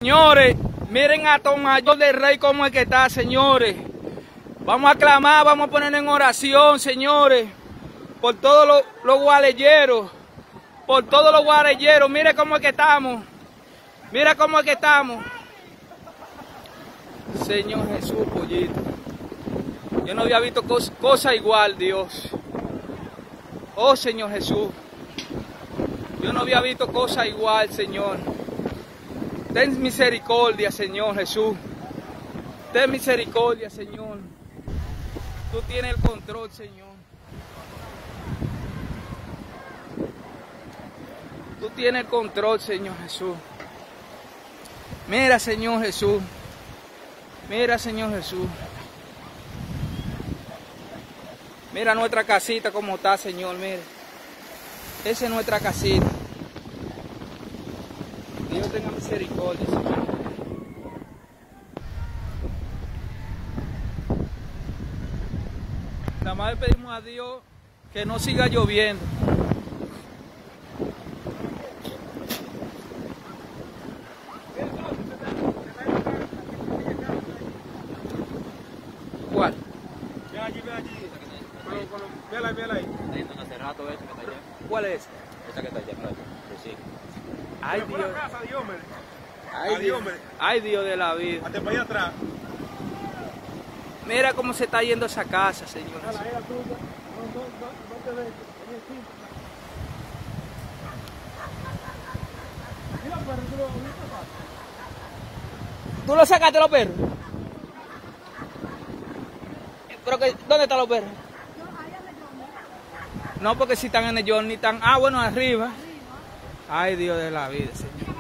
Señores, miren a Tomayor del Rey cómo es que está, señores. Vamos a clamar, vamos a ponernos en oración, señores, por todos los guarelleros, por todos los guarelleros. Mire cómo es que estamos, mira cómo es que estamos. Señor Jesús, pollito. Yo no había visto cosa igual, Dios. Oh, Señor Jesús. Yo no había visto cosa igual, Señor. Ten misericordia, Señor Jesús. Ten misericordia, Señor. Tú tienes el control, Señor. Tú tienes el control, Señor Jesús. Mira, Señor Jesús. Mira, Señor Jesús. Mira nuestra casita como está, Señor, mire. Esa es nuestra casita. Dios tenga misericordia, Señor. Nada más le pedimos a Dios que no siga lloviendo. ¿Cuál? Ve allí. Véala ahí. Hace rato esa que está allá. ¿Cuál es? Esa que está allá, claro. Sí. Ay, Por Dios. la casa, adiós, hombre. Ay, Adiós, Dios. hombre. Ay, Dios de la vida. Hasta para allá atrás. Mira cómo se está yendo esa casa, Señor. No te ves. Mira, perro, tú lo ¿Tú lo sacaste los perros? ¿Pero que, dónde están los perros? No, porque si están en el Johnny, están... Ah, bueno, arriba. Ay, Dios de la vida, Señor.